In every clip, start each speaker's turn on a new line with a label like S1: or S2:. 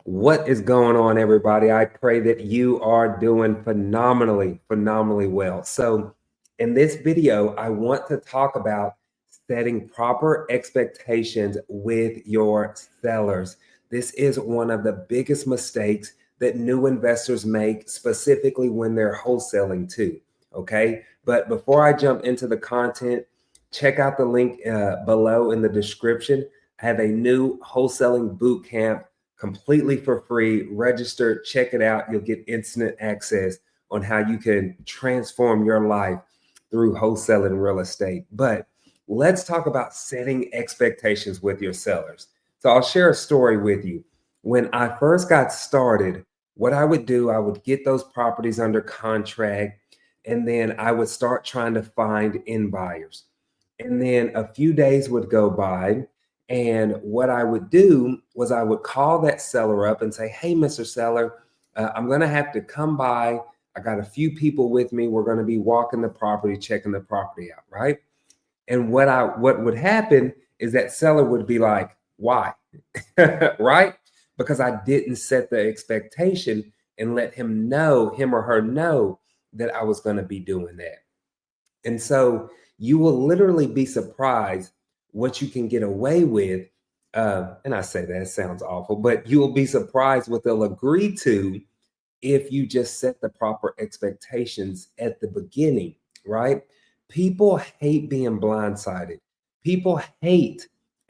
S1: What is going on, everybody? I pray that you are doing phenomenally well. So, in this video, I want to talk about setting proper expectations with your sellers. This is one of the biggest mistakes that new investors make, specifically when they're wholesaling too. Okay. But before I jump into the content, check out the link below in the description. I have a new wholesaling boot camp completely for free. Register, check it out. You'll get instant access on how you can transform your life through wholesaling real estate. But let's talk about setting expectations with your sellers. So I'll share a story with you. When I first got started, what I would do, I would get those properties under contract, and then I would start trying to find in buyers. And then a few days would go by, and what I would do was I would call that seller up and say, "Hey, Mr. Seller, I'm going to have to come by. I got a few people with me. We're going to be walking the property, checking the property out, right?" And what would happen is that seller would be like, "Why?" Right? Because I didn't set the expectation and let him or her know that I was going to be doing that. And so you will literally be surprised what you can get away with. And I say that it sounds awful, but you will be surprised what they'll agree to if you just set the proper expectations at the beginning, right? People hate being blindsided. People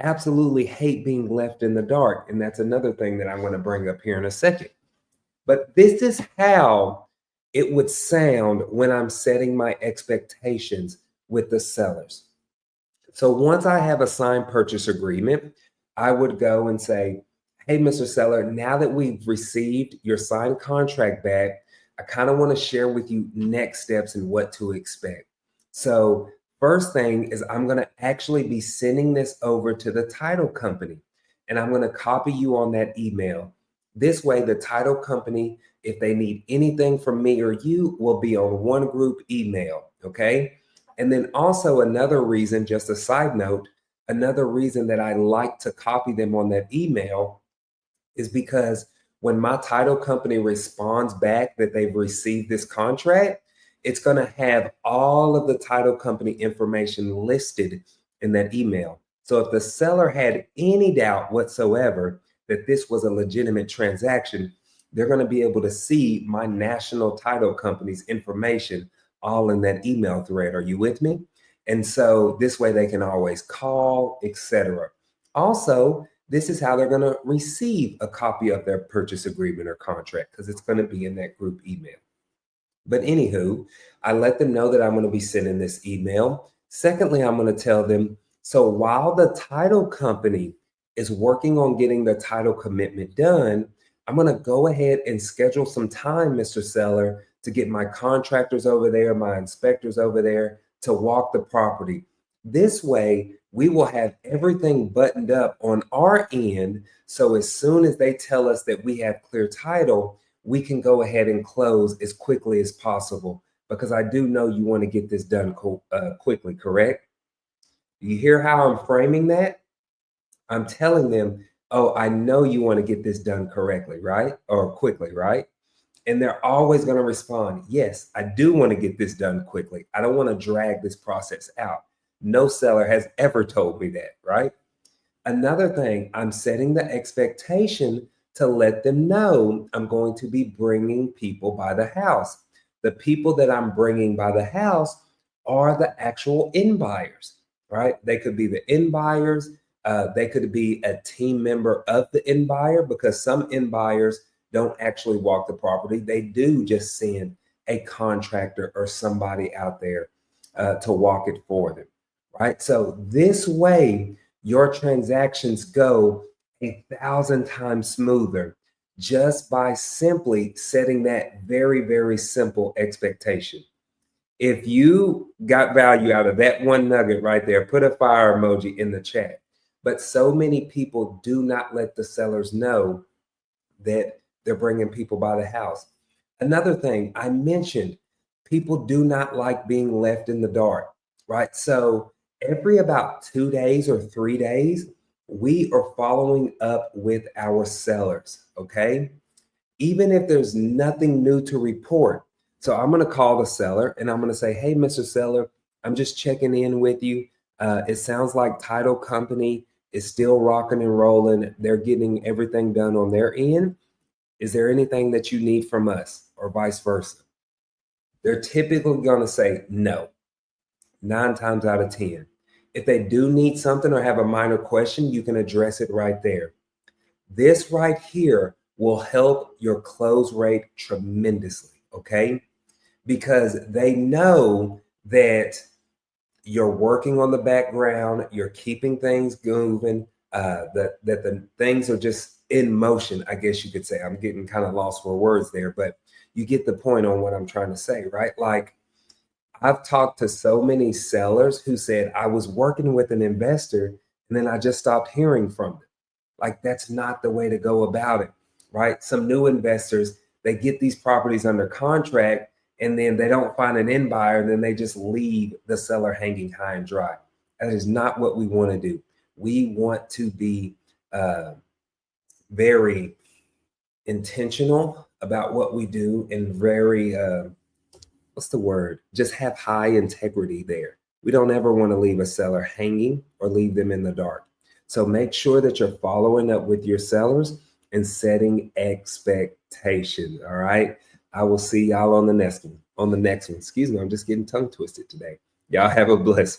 S1: absolutely hate being left in the dark. And that's another thing that I'm going to bring up here in a second. But this is how it would sound when I'm setting my expectations with the sellers. So once I have a signed purchase agreement, I would go and say, "Hey, Mr. Seller, now that we've received your signed contract back, I kind of want to share with you next steps and what to expect." So, first thing is, I'm going to actually be sending this over to the title company, and I'm going to copy you on that email. This way, the title company, if they need anything from me or you, will be on one group email. Okay. And then also another reason, just a side note, another reason that I like to copy them on that email is because when my title company responds back that they've received this contract, it's going to have all of the title company information listed in that email. So if the seller had any doubt whatsoever that this was a legitimate transaction, they're going to be able to see my national title company's information all in that email thread. Are you with me? And so this way they can always call, etc. Also, this is how they're going to receive a copy of their purchase agreement or contract, because it's going to be in that group email. But anywho, I let them know that I'm going to be sending this email. Secondly, I'm going to tell them, so while the title company is working on getting the title commitment done, I'm going to go ahead and schedule some time, Mr. Seller, to get my contractors over there, my inspectors over there to walk the property. This way, we will have everything buttoned up on our end. So as soon as they tell us that we have clear title, we can go ahead and close as quickly as possible, because I do know you want to get this done quickly, correct? You hear how I'm framing that? I'm telling them, "Oh, I know you want to get this done correctly, right? Or quickly, right?" And they're always going to respond, "Yes, I do want to get this done quickly. I don't want to drag this process out." No seller has ever told me that, right? Another thing, I'm setting the expectation to let them know I'm going to be bringing people by the house. The people that I'm bringing by the house are the actual in buyers, right? They could be the in buyers. They could be a team member of the in buyer, because some in buyers don't actually walk the property. They do just send a contractor or somebody out there to walk it for them, right? So this way, your transactions go 1,000 times smoother just by simply setting that very simple expectation. If you got value out of that one nugget right there, put a fire emoji in the chat. But so many people do not let the sellers know that they're bringing people by the house. Another thing I mentioned, people do not like being left in the dark, right? So every about 2 days or 3 days, we are following up with our sellers, okay? Even if there's nothing new to report. So I'm going to call the seller and I'm going to say, hey, Mr. Seller, I'm just checking in with you. It sounds like title company is still rocking and rolling. They're getting everything done on their end. Is there anything that you need from us, or vice versa? They're typically going to say no, 9 times out of 10. If they do need something or have a minor question, you can address it right there. This right here will help your close rate tremendously, okay? Because they know that you're working on the background, you're keeping things moving, that the things are just in motion, I guess you could say. I'm getting kind of lost for words there, but you get the point on what I'm trying to say, right? Like, I've talked to so many sellers who said, I was working with an investor and then I just stopped hearing from them. Like, that's not the way to go about it, right? Some new investors, they get these properties under contract and then they don't find an end buyer, and then they just leave the seller hanging high and dry. That is not what we want to do. We want to be very intentional about what we do and very, what's the word? Just have high integrity there. We don't ever want to leave a seller hanging or leave them in the dark. So make sure that you're following up with your sellers and setting expectations. All right. I will see y'all on the next one. Excuse me, I'm just getting tongue twisted today. Y'all have a blessed one.